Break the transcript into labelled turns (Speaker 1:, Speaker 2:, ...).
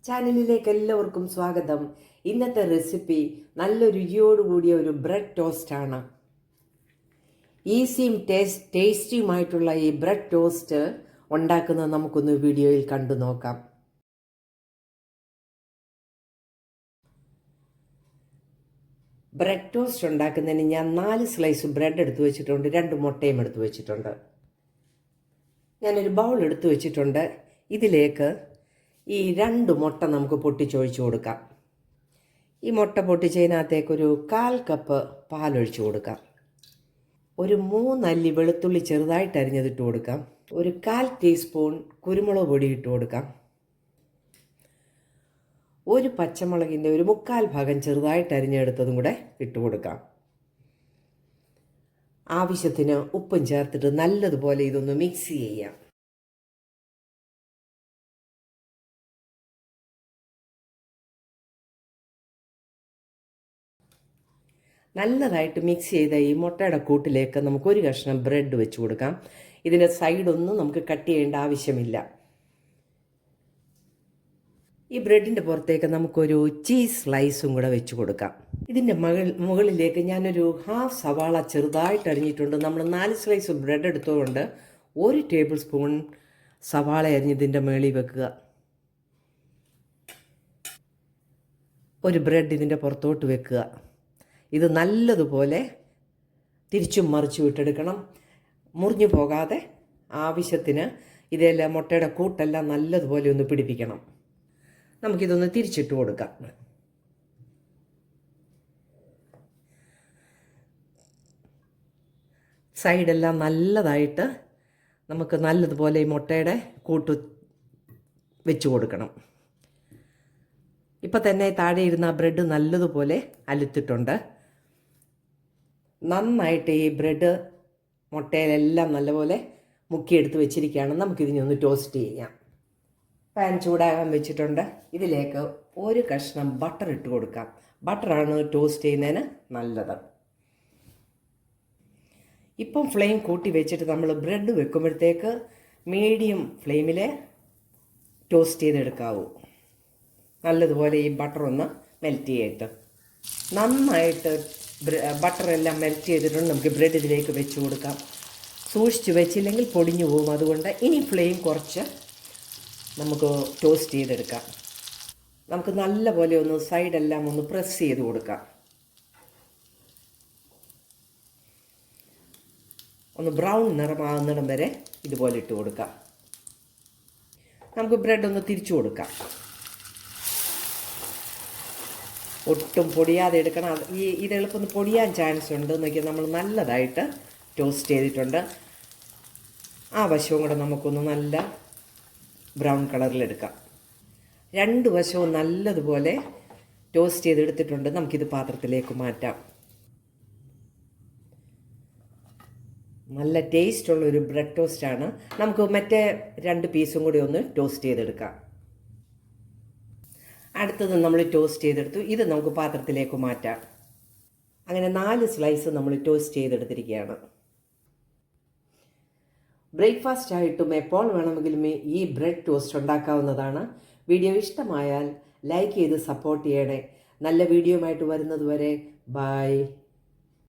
Speaker 1: ചാനലിലേക്ക് എല്ലാവർക്കും സ്വാഗതം. ഇന്നത്തെ റെസിപ്പി നല്ല രുചിയോടുകൂടിയ ഒരു ബ്രെഡ് ടോസ്റ്റ് ആണ്. ഈസിയും ടേസ്റ്റിയുമായിട്ടുള്ള ഈ ബ്രെഡ് ടോസ്റ്റ് ഉണ്ടാക്കുന്നത് നമുക്കൊന്ന് വീഡിയോയിൽ കണ്ടു നോക്കാം. ബ്രെഡ് ടോസ്റ്റ് ഉണ്ടാക്കുന്നതിന് ഞാൻ 4 സ്ലൈസ് ബ്രെഡ് എടുത്തു വെച്ചിട്ടുണ്ട്, 2 മുട്ടയും എടുത്തു വെച്ചിട്ടുണ്ട്. ഞാനൊരു ബൗൾ എടുത്തു വെച്ചിട്ടുണ്ട്. ഇതിലേക്ക് ഈ 2 മുട്ട നമുക്ക് പൊട്ടിച്ചൊഴിച്ചു കൊടുക്കാം. ഈ മുട്ട പൊട്ടിച്ചതിനകത്തേക്കൊരു 1/4 കപ്പ് പാലൊഴിച്ചു കൊടുക്കാം. ഒരു 3 അല്ലി വെളുത്തുള്ളി ചെറുതായിട്ട് അരിഞ്ഞതിട്ട് കൊടുക്കാം. ഒരു 1/4 ടീസ്പൂൺ കുരുമുളക് പൊടി ഇട്ട് കൊടുക്കാം. ഒരു പച്ചമുളകിൻ്റെ ഒരു 3/4 ഭാഗം ചെറുതായിട്ട് അരിഞ്ഞെടുത്തതും കൂടെ ഇട്ട് കൊടുക്കാം. ആവശ്യത്തിന് ഉപ്പും ചേർത്തിട്ട് നല്ലതുപോലെ ഇതൊന്ന് മിക്സ് ചെയ്യാം. നല്ലതായിട്ട് മിക്സ് ചെയ്ത ഈ മുട്ടയുടെ കൂട്ടിലേക്ക് നമുക്കൊരു കഷ്ണം ബ്രെഡ് വെച്ച് കൊടുക്കാം. ഇതിൻ്റെ സൈഡൊന്നും നമുക്ക് കട്ട് ചെയ്യേണ്ട ആവശ്യമില്ല. ഈ ബ്രെഡിൻ്റെ പുറത്തേക്ക് നമുക്കൊരു ചീസ് സ്ലൈസും കൂടെ വെച്ച് കൊടുക്കാം. ഇതിൻ്റെ മുകളിലേക്ക് ഞാനൊരു 1/2 സവാള ചെറുതായിട്ട് അരിഞ്ഞിട്ടുണ്ട്. നമ്മൾ 4 സ്ലൈസ് ബ്രെഡ് എടുത്തുകൊണ്ട് 1 ടേബിൾ സ്പൂൺ സവാള അരിഞ്ഞതിൻ്റെ മുകളിൽ വെക്കുക. ഒരു ബ്രെഡ് ഇതിൻ്റെ പുറത്തോട്ട് വെക്കുക. ഇത് നല്ലതുപോലെ തിരിച്ചും മറിച്ചും ഇട്ടെടുക്കണം. മുറിഞ്ഞു പോകാതെ ആവശ്യത്തിന് ഇതെല്ലാം മുട്ടയുടെ കൂട്ടെല്ലാം നല്ലതുപോലെ ഒന്ന് പിടിപ്പിക്കണം. നമുക്കിതൊന്ന് തിരിച്ചിട്ട് കൊടുക്കാം. സൈഡെല്ലാം നല്ലതായിട്ട് നമുക്ക് നല്ലതുപോലെ ഈ മുട്ടയുടെ കൂട്ട് വെച്ച് കൊടുക്കണം. ഇപ്പം തന്നെ താഴെ ഇരുന്ന ബ്രെഡ് നല്ലതുപോലെ അലുത്തിട്ടുണ്ട്. നന്നായിട്ട് ഈ ബ്രെഡ് മുട്ടയിലെല്ലാം നല്ലപോലെ മുക്കിയെടുത്ത് വെച്ചിരിക്കുകയാണ്. നമുക്കിതിനെ ഒന്ന് ടോസ്റ്റ് ചെയ്യാം. പാൻ ചൂടാകാൻ വെച്ചിട്ടുണ്ട്. ഇതിലേക്ക് ഒരു കഷ്ണം ബട്ടർ ഇട്ട് കൊടുക്കാം. ബട്ടറാണ് ടോസ്റ്റ് ചെയ്യുന്നതിന് നല്ലത്. ഇപ്പം ഫ്ലെയിം കൂട്ടി വെച്ചിട്ട് നമ്മൾ ബ്രെഡ് വെക്കുമ്പോഴത്തേക്ക് മീഡിയം ഫ്ലെയിമിൽ ടോസ്റ്റ് ചെയ്തെടുക്കാവൂ. നല്ലതുപോലെ ഈ ബട്ടർ ഒന്ന് മെൽറ്റ് ചെയ്തിട്ട് നന്നായിട്ട് ബട്ടറെല്ലാം മെൽറ്റ് ചെയ്തിട്ടുണ്ട്. നമുക്ക് ബ്രെഡ് ഇതിലേക്ക് വെച്ച് കൊടുക്കാം. സൂക്ഷിച്ച് വെച്ചില്ലെങ്കിൽ പൊടിഞ്ഞു പോകും. അതുകൊണ്ട് ഇനി ഫ്ലെയിം കുറച്ച് നമുക്ക് ടോസ്റ്റ് ചെയ്തെടുക്കാം. നമുക്ക് നല്ലപോലെ ഒന്ന് സൈഡെല്ലാം ഒന്ന് പ്രസ് ചെയ്ത് കൊടുക്കാം. ഒന്ന് ബ്രൗൺ നിറമാകുന്നിടം വരെ ഇതുപോലെ ഇട്ട് കൊടുക്കാം. നമുക്ക് ബ്രെഡ് ഒന്ന് തിരിച്ചു കൊടുക്കാം. ഒട്ടും പൊടിയാതെ എടുക്കണം. ഇത് എളുപ്പം പൊടിയാൻ ചാൻസ് ഉണ്ട്. നോക്കിയാൽ നമ്മൾ നല്ലതായിട്ട് ടോസ്റ്റ് ചെയ്തിട്ടുണ്ട്. ആ വശവും കൂടെ നമുക്കൊന്ന് നല്ല ബ്രൗൺ കളറിലെടുക്കാം. 2 വശവും നല്ലതുപോലെ ടോസ്റ്റ് ചെയ്തെടുത്തിട്ടുണ്ട്. നമുക്കിത് പാത്രത്തിലേക്ക് മാറ്റാം. നല്ല ടേസ്റ്റുള്ളൊരു ബ്രെഡ് ടോസ്റ്റാണ്. നമുക്ക് മറ്റേ 2 പീസും കൂടി ഒന്ന് ടോസ്റ്റ് ചെയ്തെടുക്കാം. അടുത്തത് നമ്മൾ ടോസ്റ്റ് ചെയ്തെടുത്തു. ഇത് നമുക്ക് പാത്രത്തിലേക്ക് മാറ്റാം. അങ്ങനെ 4 സ്ലൈസ് നമ്മൾ ടോസ്റ്റ് ചെയ്തെടുത്തിരിക്കുകയാണ്. ബ്രേക്ക്ഫാസ്റ്റ് ആയിട്ടും എപ്പോൾ വേണമെങ്കിലും ഈ ബ്രെഡ് ടോസ്റ്റ് ഉണ്ടാക്കാവുന്നതാണ്. വീഡിയോ ഇഷ്ടമായാൽ ലൈക്ക് ചെയ്ത് സപ്പോർട്ട് ചെയ്യണേ. നല്ല വീഡിയോയുമായിട്ട് വരുന്നത് വരെ ബൈ.